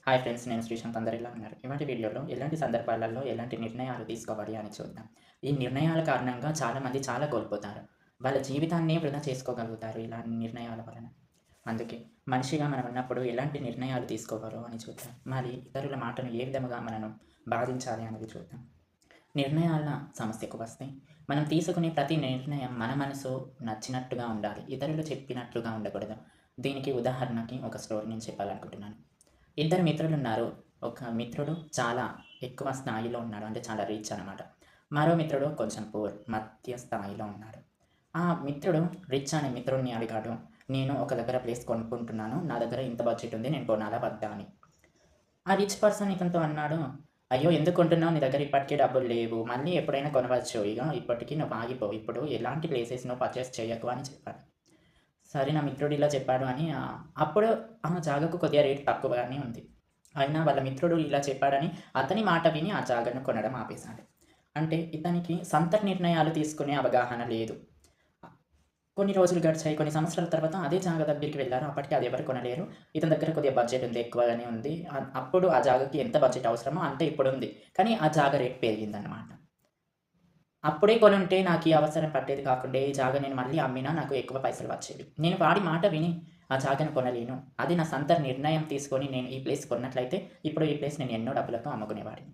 Hi friends, నేను శ్రీశాంత్. అందరూ ఎలా ఉన్నారు? ఇవాటి వీడియోలో ఎలాంటి సందర్భాలలో ఎలాంటి నిర్ణయాలు తీసుకోవాలి అని చూద్దాం. ఈ నిర్ణయాల కారణంగా చాలామంది చాలా కోల్పోతారు. వాళ్ళ జీవితాన్నే వృధా చేసుకోగలుగుతారు ఇలాంటి నిర్ణయాల వలన. అందుకే మనిషిగా మనం ఉన్నప్పుడు ఎలాంటి నిర్ణయాలు తీసుకోవాలో అని చూద్దాం. మరి ఇతరుల మాటను ఏ విధముగా మనను బాధించాలి అనేది చూద్దాం. నిర్ణయాల సమస్యకు వస్తే, మనం తీసుకునే ప్రతి నిర్ణయం మన మనసు నచ్చినట్టుగా ఉండాలి. ఇతరులు చెప్పినట్లుగా ఉండకూడదు. దీనికి ఉదాహరణకి ఒక స్టోరీ నేను చెప్పాలనుకుంటున్నాను. ఇద్దరు మిత్రులున్నారు. ఒక మిత్రుడు చాలా ఎక్కువ స్థాయిలో ఉన్నాడు. అంటే చాలా రిచ్ అనమాట. మరో మిత్రుడు కొంచెం పూర్, మధ్య స్థాయిలో ఉన్నాడు. ఆ మిత్రుడు రిచ్ అనే మిత్రుడిని అడిగాడు. నేను ఒక దగ్గర ప్లేస్ కొనుక్కుంటున్నాను. నా దగ్గర ఇంత బడ్జెట్ ఉంది. నేను కొనాలా వద్దా అని. ఆ రిచ్ పర్సన్ ఇతనితో అన్నాడు, "అయ్యో! ఎందుకు కొంటున్నావు? నీ దగ్గర ఇప్పటికే డబ్బులు లేవు. మళ్ళీ ఎప్పుడైనా కొనవచ్చు. ఇప్పటికి నువ్వు ఆగిపో. ఇప్పుడు ఎలాంటి ప్లేసెస్ నువ్వు పర్చేస్ చేయకు" అని చెప్పాడు. సరే నా మిత్రుడు ఇలా చెప్పాడు అని అప్పుడు ఆ జాగాకు కొద్దిగా రేట్ తక్కువగానే ఉంది. అయినా వాళ్ళ మిత్రుడు ఇలా చెప్పాడని అతని మాట విని ఆ జాగాను కొనడం ఆపేశాడు. అంటే ఇతనికి సొంత నిర్ణయాలు తీసుకునే అవగాహన లేదు. కొన్ని రోజులు గడిచాయి. కొన్ని సంవత్సరాల తర్వాత అదే జాగా దగ్గరికి వెళ్లారు. అప్పటికి అది ఎవరు కొనలేరు. ఇతని దగ్గర కొద్దిగా బడ్జెట్ ఉంది. ఎక్కువగానే ఉంది. అప్పుడు ఆ జాగాకి ఎంత బడ్జెట్ అవసరమో అంతే ఇప్పుడుంది. కానీ ఆ జాగా రేట్ పెరిగిందన్నమాట. అప్పుడే కొనుంటే నాకీ అవసరం పట్టేది కాకుండే. ఈ జాగా నేను మళ్ళీ అమ్మినా నాకు ఎక్కువ పైసలు వచ్చేవి. నేను వాడి మాట విని ఆ జాగాను కొనలేను. అది నా సొంత నిర్ణయం తీసుకొని నేను ఈ ప్లేస్ కొన్నట్లయితే ఇప్పుడు ఈ ప్లేస్ నేను ఎన్నో డబ్బులతో అమ్ముకునేవాడిని.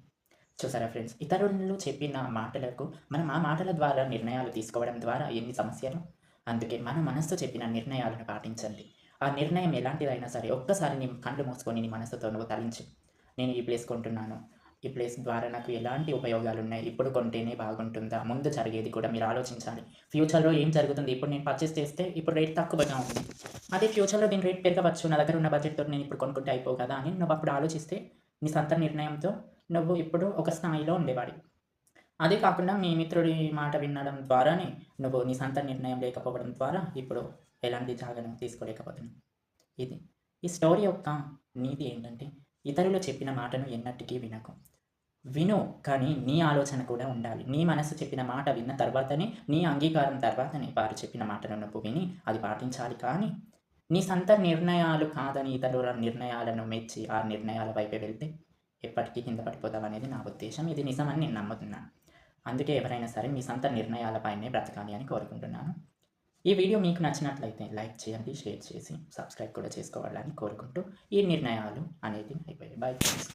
చూసారా ఫ్రెండ్స్, ఇతరులు చెప్పిన మాటలకు మనం ఆ మాటల ద్వారా నిర్ణయాలు తీసుకోవడం ద్వారా ఎన్ని సమస్యలు. అందుకే మన మనస్సు చెప్పిన నిర్ణయాలను పాటించండి. ఆ నిర్ణయం ఎలాంటిదైనా సరే ఒక్కసారి నీ కళ్ళు మూసుకొని నీ మనసుతో నువ్వు తలంచు. నేను ఈ ప్లేస్ కొంటున్నాను. ఈ ప్లేస్ ద్వారా నాకు ఎలాంటి ఉపయోగాలున్నాయి? ఇప్పుడు కొంటేనే బాగుంటుందా? ముందు జరిగేది కూడా మీరు ఆలోచించాలి. ఫ్యూచర్‌లో ఏం జరుగుతుంది? ఇప్పుడు నేను పర్చేస్ చేస్తే ఇప్పుడు రేట్ తక్కువగా ఉంది. అదే ఫ్యూచర్‌లో దీని రేట్ పెరగవచ్చు. నా దగ్గర ఉన్న బడ్జెట్‌తోటి నేను ఇప్పుడు కొనుక్కుంటే అయిపోవు కదా! అని నువ్వప్పుడు ఆలోచిస్తే నీ సొంత నిర్ణయంతో నువ్వు ఇప్పుడు ఒక స్థాయిలో ఉండేవాడివి. అదే కాకుండా మీ మిత్రుడి మాట వినడం ద్వారానే నువ్వు నీ సొంత నిర్ణయం లేకపోవడం ద్వారా ఇప్పుడు ఎలాంటి జాగను తీసుకోలేకపోతున్నావు. ఇది. ఈ స్టోరీ యొక్క నీతి ఏంటంటే, ఇతరులు చెప్పిన మాటను ఎన్నటికీ వినకు. విను, కానీ నీ ఆలోచన కూడా ఉండాలి. నీ మనసు చెప్పిన మాట విన్న తర్వాతనే, నీ అంగీకారం తర్వాతనే వారు చెప్పిన మాటను నువ్వు విని అది పాటించాలి. కానీ, నీ సొంత నిర్ణయాలు కాదని ఇతరుల నిర్ణయాలను మెచ్చి, ఆ నిర్ణయాల వైపే వెళ్తే ఎప్పటికీ కింద పడిపోతావనేది నా ఉద్దేశ్యం. ఇది నిజమని నేను నమ్ముతున్నాను. అందుకే ఎవరైనా సరే మీ సొంత నిర్ణయాల పైనే బ్రతకాలి అని కోరుకుంటున్నాను. ఈ వీడియో మీకు నచ్చినట్లయితే లైక్ చేయండి, షేర్ చేసి సబ్స్క్రైబ్ కూడా చేసుకోవాలని కోరుకుంటూ ఈ నిర్ణయాలు అనేది అయిపోయాయి. Bye friends.